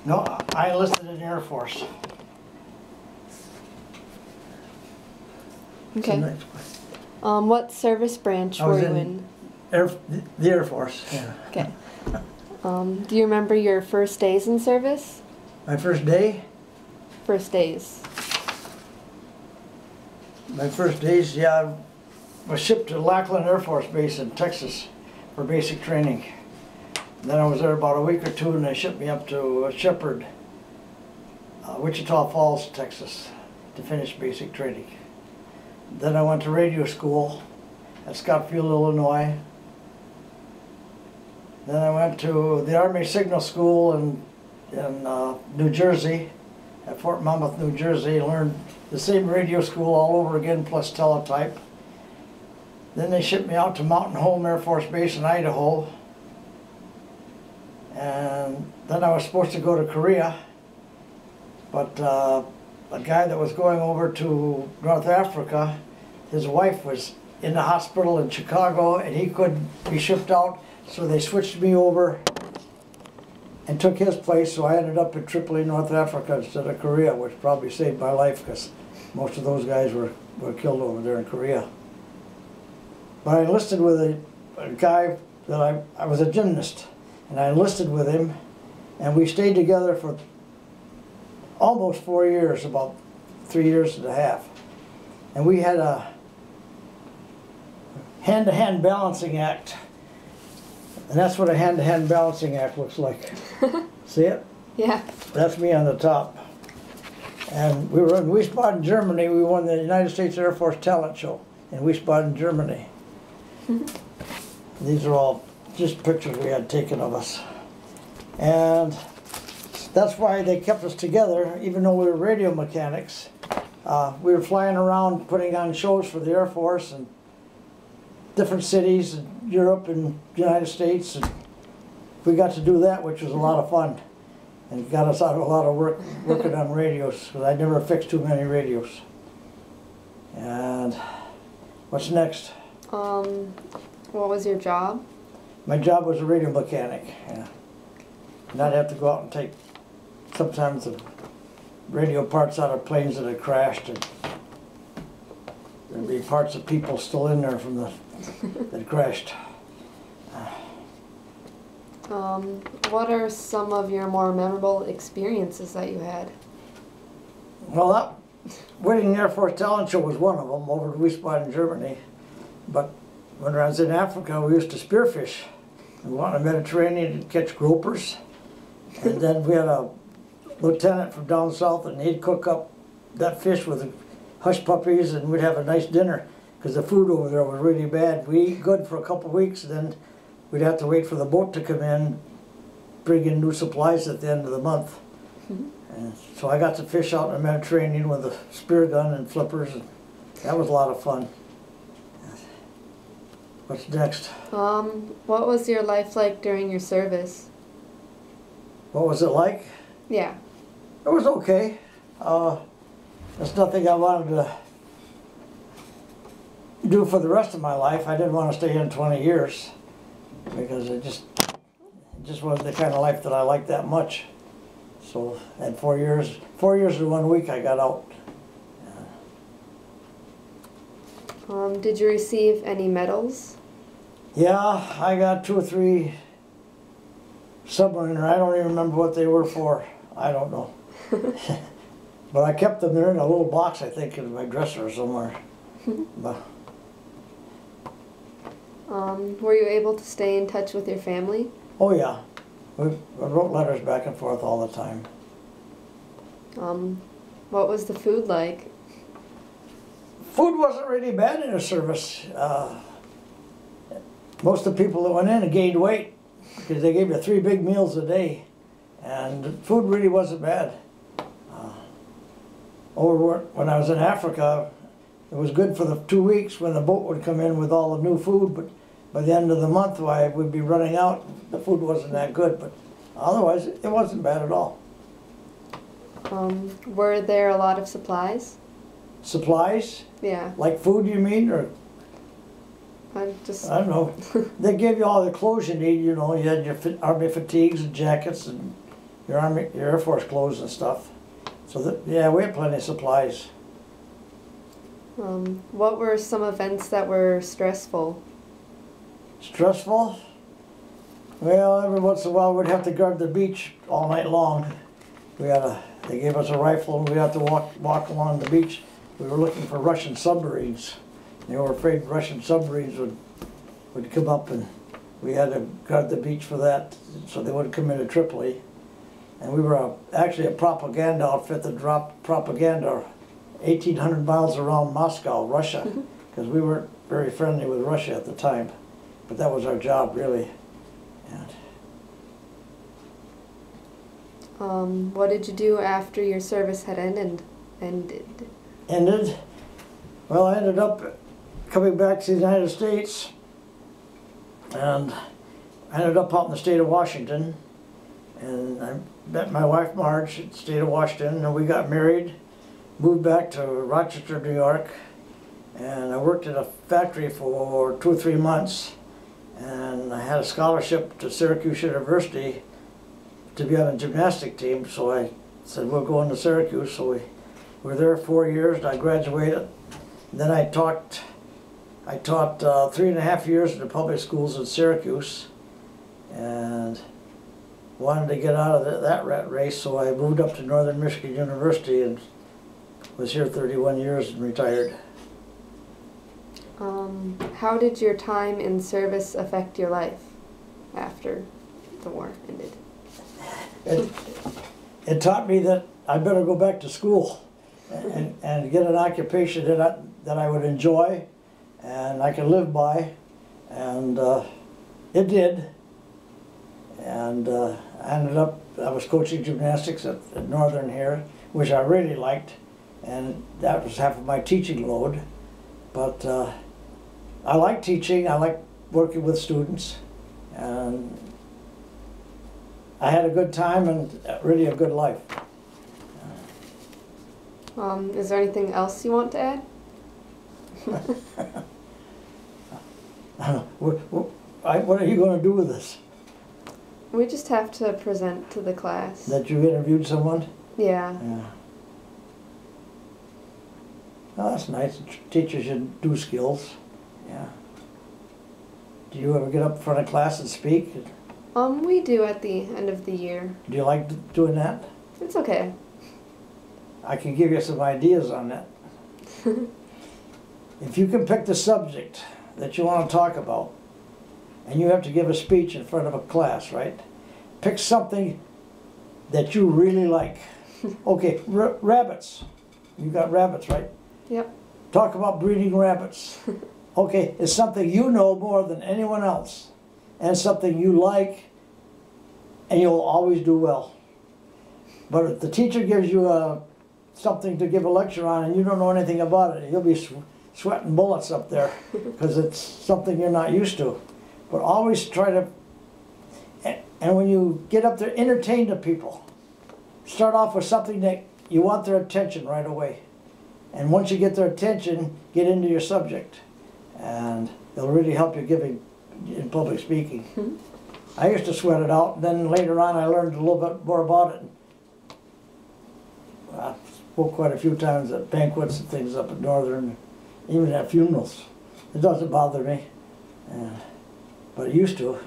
No, I enlisted in the Air Force. Okay. What service branch were you in? The Air Force, yeah. Okay. Do you remember your first days in service? My first day? First days. My first days, yeah, I was shipped to Lackland Air Force Base in Texas for basic training. Then I was there about a week or two, and they shipped me up to Shepherd, Wichita Falls, Texas, to finish basic training. Then I went to radio school at Scottsfield, Illinois. Then I went to the Army Signal School in New Jersey, at Fort Monmouth, New Jersey, and learned the same radio school all over again, plus teletype. Then they shipped me out to Mountain Home Air Force Base in Idaho. And then I was supposed to go to Korea, but a guy that was going over to North Africa, his wife was in the hospital in Chicago and he couldn't be shipped out, so they switched me over and took his place, so I ended up in Tripoli, North Africa instead of Korea, which probably saved my life because most of those guys were killed over there in Korea. But I enlisted with a guy that I was a gymnast, and I enlisted with him, and we stayed together for almost 4 years, about 3 years and a half. And we had a hand-to-hand balancing act. And that's what a hand-to-hand balancing act looks like. See it? Yeah. That's me on the top. And we were in Wiesbaden, Germany. We won the United States Air Force Talent Show in Wiesbaden, Germany. These are all just pictures we had taken of us. And that's why they kept us together, even though we were radio mechanics. We were flying around putting on shows for the Air Force and different cities in Europe and United States. And we got to do that, which was a lot of fun. And got us out of a lot of work working on radios, because I never fixed too many radios. And what's next? What was your job? My job was a radio mechanic. Yeah. And I'd have to go out and take sometimes the radio parts out of planes that had crashed, and there'd be parts of people still in there from the that crashed. What are some of your more memorable experiences that you had? Well, that winning the Air Force Talent Show was one of them over in Wiesbaden, Germany. But when I was in Africa, we used to spearfish. We went in the Mediterranean to catch gropers. And then we had a lieutenant from down south, and he'd cook up that fish with hush puppies, and we'd have a nice dinner because the food over there was really bad. We eat good for a couple of weeks, and then we'd have to wait for the boat to come in, bring in new supplies at the end of the month. And so I got to fish out in the Mediterranean with a spear gun and flippers, and that was a lot of fun. What's next? What was your life like during your service? What was it like? Yeah. It was okay. That's nothing I wanted to do for the rest of my life. I didn't want to stay in 20 years because it just wasn't the kind of life that I liked that much. So at 4 years and 1 week I got out. Did you receive any medals? Yeah, I got 2 or 3 submariner. I don't even remember what they were for. I don't know. But I kept them there in a little box, I think, in my dresser or somewhere. But, were you able to stay in touch with your family? oh yeah, I wrote letters back and forth all the time. What was the food like? Food wasn't really bad in the service. Most of the people that went in gained weight because they gave you 3 big meals a day, and the food really wasn't bad. When I was in Africa, it was good for the 2 weeks when the boat would come in with all the new food, but by the end of the month, why we'd be running out. The food wasn't that good, but otherwise it wasn't bad at all. Were there a lot of supplies? Supplies? Yeah. Like food, you mean, or? I don't know. They gave you all the clothes you need, you know. You had your army fatigues and jackets and your Army, your Air Force clothes and stuff. So that, yeah, we had plenty of supplies. What were some events that were stressful? Stressful? Well, every once in a while we'd have to guard the beach all night long. They gave us a rifle and we had to walk along the beach. We were looking for Russian submarines. They were afraid Russian submarines would come up, and we had to guard the beach for that so they wouldn't come into Tripoli. And we were actually a propaganda outfit that dropped propaganda 1,800 miles around Moscow, Russia, because we weren't very friendly with Russia at the time. But that was our job, really. What did you do after your service had ended? Ended? Well, I ended up coming back to the United States, and I ended up out in the state of Washington, and I met my wife Marge in the state of Washington, and we got married, moved back to Rochester, New York, and I worked at a factory for 2 or 3 months, and I had a scholarship to Syracuse University to be on a gymnastic team, so I said, we're going to Syracuse. So we were there 4 years, and I graduated. And then I taught 3.5 years in the public schools in Syracuse, and wanted to get out of that rat race, so I moved up to Northern Michigan University and was here 31 years and retired. How did your time in service affect your life after the war ended? It taught me that I better go back to school and get an occupation that I would enjoy and I could live by, and it did. And I was coaching gymnastics at Northern here, which I really liked, and that was half of my teaching load. But I like teaching, I like working with students, and I had a good time and really a good life. Is there anything else you want to add? What are you going to do with this? We just have to present to the class. That you interviewed someone? Yeah. Yeah. Oh, that's nice. Teachers should do skills. Yeah. Do you ever get up in front of class and speak? We do at the end of the year. Do you like doing that? It's okay. I can give you some ideas on that. If you can pick the subject that you want to talk about, and you have to give a speech in front of a class, right? Pick something that you really like. Okay, rabbits. You got rabbits, right? Yep. Talk about breeding rabbits. Okay, it's something you know more than anyone else, and something you like, and you'll always do well. But if the teacher gives you something to give a lecture on and you don't know anything about it, you'll be sweating bullets up there because it's something you're not used to. But always try to, and when you get up there, entertain the people. Start off with something that you want their attention right away. And once you get their attention, get into your subject. And it'll really help you in public speaking. I used to sweat it out, and then later on I learned a little bit more about it. I spoke quite a few times at banquets and things up at Northern, even at funerals. It doesn't bother me, but it used to.